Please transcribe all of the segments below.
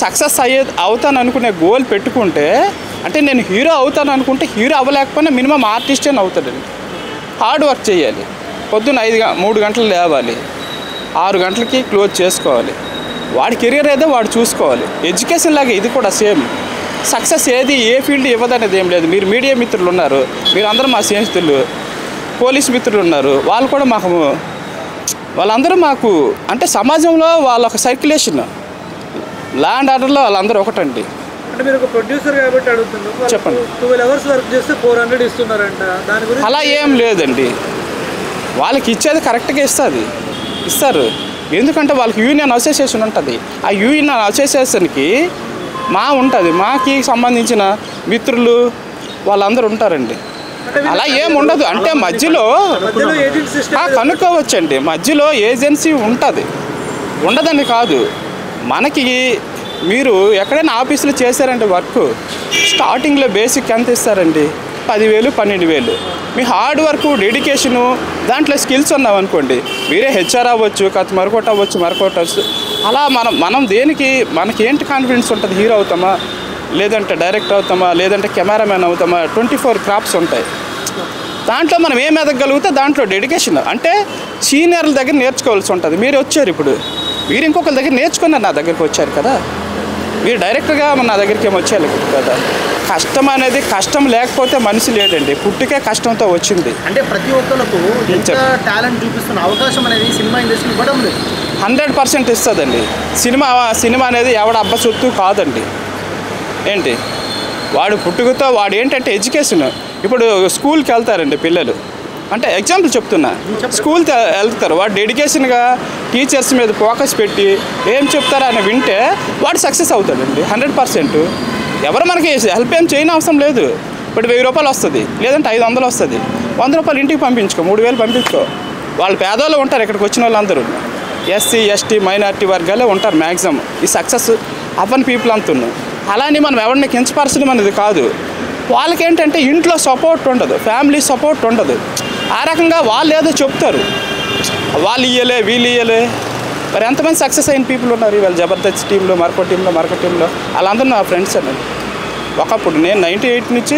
Success అవుతాను అనుకునే goal పెట్టుకుంటే, అంటే నేను హీరో అవుతాను అనుకుంటే హీరో అవ్వలేకపోయినా మినిమం ఆర్టిస్ట్ అని అవుతాడండి. హార్డ్ వర్క్ చేయాలి. పొద్దున్న 3 గంటలు లేవాలి, 6 గంటలకి క్లోజ్ చేసుకోవాలి. వాడి కెరీర్ ఏదో వాడు చూసుకోవాలి. ఎడ్యుకేషన్ లాగా ఇది కూడా సేమ్. సక్సెస్ ఏది ఏ ఫీల్డ్ ఇవ్వదనేది ఏం లేదు. మీరు మీడియా మిత్రులు ఉన్నారు, మీరు అందరూ మా స్నేహితులు. పోలీస్ మిత్రులు ఉన్నారు, వాళ్ళు కూడా వాళ్ళందరూ మాకు అంటే సమాజంలో వాళ్ళ ఒక సర్క్యులేషన్, ల్యాండ్ ఆర్డర్లో వాళ్ళందరూ ఒకటండి. అంటే మీరు ఒక ప్రొడ్యూసర్ కాబట్టి అడుగుతున్నారు, చెప్పండి. 12 అవర్స్ వర్క్ చేస్తే 400 ఇస్తున్నారంట, దాని గురించి అలా ఏం లేదండి. వాళ్ళకి ఇచ్చేది కరెక్ట్గా ఇస్తారు. ఎందుకంటే వాళ్ళకి యూనియన్ అసోసియేషన్ ఉంటుంది. ఆ యూనియన్ అసోసియేషన్కి ఉంటుంది, మాకి సంబంధించిన మిత్రులు వాళ్ళందరూ ఉంటారండి. అలా ఏముండదు. అంటే మధ్యలో కనుక్కోవచ్చండి, మధ్యలో ఏజెన్సీ ఉంటుంది, ఉండదని కాదు. మనకి మీరు ఎక్కడైనా ఆఫీసులో చేశారంటే వర్క్ స్టార్టింగ్లో బేసిక్ ఎంత ఇస్తారండి? 10,000 12,000. మీ హార్డ్ వర్క్, డెడికేషను, దాంట్లో స్కిల్స్ ఉన్నామనుకోండి, మీరే హెచ్ఆర్ అవ్వచ్చు, మరొకటి అవ్వచ్చు. అలా మనం దేనికి మనకేంటి కాన్ఫిడెన్స్ ఉంటుంది? హీరో అవుతామా, లేదంటే డైరెక్టర్ అవుతామా, లేదంటే కెమెరామెన్ అవుతామా? 24 క్రాప్స్ ఉంటాయి. దాంట్లో మనం ఏం ఎదగలిగితే దాంట్లో డెడికేషన్. అంటే సీనియర్ల దగ్గర నేర్చుకోవాల్సి ఉంటుంది. మీరు వచ్చారు, ఇప్పుడు మీరు ఇంకొకరి దగ్గర నేర్చుకున్నారు, నా దగ్గరికి వచ్చారు కదా. మీరు డైరెక్ట్గా నా దగ్గరికి ఏమి వచ్చారు కదా. కష్టం అనేది, కష్టం లేకపోతే మనిషి లేడండి. పుట్టుకే కష్టంతో వచ్చింది. అంటే ప్రతి ఒక్కరికి టాలెంట్ చూపిస్తున్న అవకాశం అనేది సినిమా ఇండస్ట్రీ ఇవ్వడం లేదు. 100% ఇస్తుందండి. సినిమా అనేది ఎవడ అబ్బ సొత్తు కాదండి. ఏంటి వాడు పుట్టుకతో వాడు ఏంటంటే ఎడ్యుకేషన్. ఇప్పుడు స్కూల్కి వెళ్తారండి పిల్లలు, అంటే ఎగ్జాంపుల్ చెప్తున్నా. స్కూల్కి వెళ్తారు, వాడు డెడికేషన్గా టీచర్స్ మీద ఫోకస్ పెట్టి ఏం చెప్తారో అని వింటే వాడు సక్సెస్ అవుతాడండి 100%. ఎవరు మనకి హెల్ప్ ఏం చేయని అవసరం లేదు. ఇప్పుడు 1000 రూపాయలు వస్తుంది, లేదంటే 500 వస్తుంది. 100 రూపాయలు ఇంటికి పంపించుకో, 3000 పంపించుకో. వాళ్ళు పేదవాళ్ళు ఉంటారు, ఇక్కడికి వచ్చిన వాళ్ళందరూ ఎస్సీ ఎస్టీ మైనారిటీ వర్గాలే ఉంటారు మ్యాక్సిమం. ఈ సక్సెస్ అవ్వని పీపుల్ అంటున్నాం. అలానే మనం ఎవరిని కించపరచడం అనేది కాదు. వాళ్ళకేంటంటే ఇంట్లో సపోర్ట్ ఉండదు, ఫ్యామిలీ సపోర్ట్ ఉండదు. ఆ రకంగా వాళ్ళు ఏదో చెప్తారు, వాళ్ళు ఇయ్యలే వీళ్ళు ఇయ్యలే. మరి ఎంతమంది సక్సెస్ అయిన పీపుల్ ఉన్నారు ఇవాళ జబర్దస్త్ టీంలో, మరొక టీంలో వాళ్ళందరూ నా ఫ్రెండ్స్ అండి. ఒకప్పుడు నేను 98 నుంచి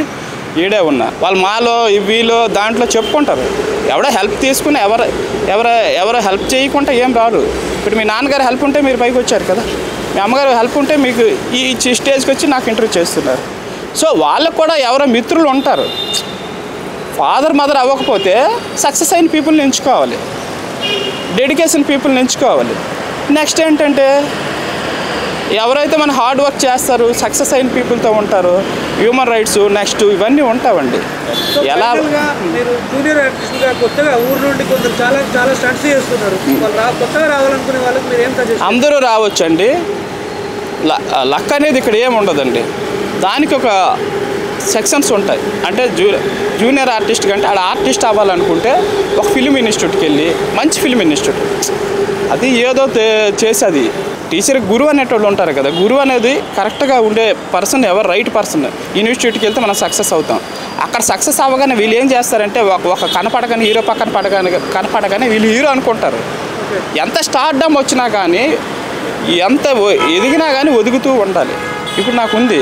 ఈడే ఉన్నా. వాళ్ళు మాలో వీళ్ళు దాంట్లో చెప్పుకుంటారు. ఎవడో హెల్ప్ తీసుకుని ఎవరో హెల్ప్ చేయకుండా ఏం రారు. ఇప్పుడు మీ నాన్నగారు హెల్ప్ ఉంటే మీరు పైకి వచ్చారు కదా, మీ అమ్మగారు హెల్ప్ ఉంటే మీకు ఈ స్టేజ్కి వచ్చి నాకు ఇంటర్వ్యూ చేస్తున్నారు. సో వాళ్ళకు కూడా ఎవరో మిత్రులు ఉంటారు. ఫాదర్ మదర్ అవ్వకపోతే సక్సెస్ అయిన పీపుల్ని ఎంచుకోవాలి, డెడికేషన్ పీపుల్ని ఎంచుకోవాలి. నెక్స్ట్ ఏంటంటే ఎవరైతే మన హార్డ్ వర్క్ చేస్తారు, సక్సెస్ అయిన పీపుల్తో ఉంటారు, హ్యూమన్ రైట్స్ నెక్స్ట్ ఇవన్నీ ఉంటావండి. ఎలా మీరు జూనియర్ ఆర్టిస్ట్గా కొత్తగా ఊరు నుండి కొందరు చాలా స్టంట్స్ చేస్తున్నారు, వాళ్ళు కొత్తగా రావాలనుకునే వాళ్ళకి మీరు ఏం సజెస్ట్? అందరూ రావచ్చండి. లక్ అనేది ఇక్కడ ఏమి ఉండదండి. దానికి ఒక సెక్షన్స్ ఉంటాయి. అంటే జూనియర్ ఆర్టిస్ట్ కంటే ఆడ ఆర్టిస్ట్ అవ్వాలనుకుంటే ఒక ఫిల్మ్ ఇన్స్టిట్యూట్కి వెళ్ళి, మంచి ఫిల్మ్ ఇన్స్టిట్యూట్, అది ఏదో చేసేది టీచర్ గురువు అనేటోళ్ళు ఉంటారు కదా. గురువు అనేది కరెక్ట్గా ఉండే పర్సన్, ఎవరు రైట్ పర్సన్. ఇన్స్టిట్యూట్కి వెళ్తే మనం సక్సెస్ అవుతాం. అక్కడ సక్సెస్ అవ్వగానే వీళ్ళు ఏం చేస్తారంటే ఒక కనపడగానే హీరో పక్కన కనపడగానే వీళ్ళు హీరో అనుకుంటారు. ఎంత స్టార్డమ్ వచ్చినా కానీ, ఎంత ఎదిగినా కానీ ఒదుగుతూ ఉండాలి. ఇప్పుడు నాకు ఉంది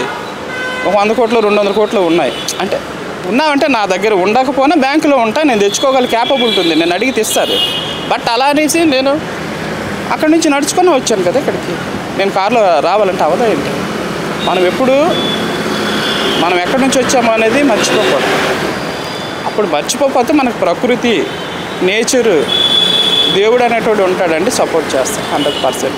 ఒక 100 కోట్లు 200 కోట్లు ఉన్నాయి. అంటే ఉన్నామంటే నా దగ్గర ఉండకపోయినా బ్యాంకులో ఉంటాయి, నేను తెచ్చుకోగల క్యాపబిలిటీ ఉంది, నేను అడిగి తెస్తారు. బట్ అలా అనేసి నేను అక్కడి నుంచి నడుచుకొని వచ్చాను కదా ఇక్కడికి. నేను కారులో రావాలంటే అవదా ఏంటి? మనం ఎక్కడి నుంచి వచ్చామో అనేది మర్చిపోకూడదు. అప్పుడు మర్చిపోతే మనకు ప్రకృతి, నేచరు, దేవుడు అనేటోడు ఉంటాడండి, సపోర్ట్ చేస్తాను 100%.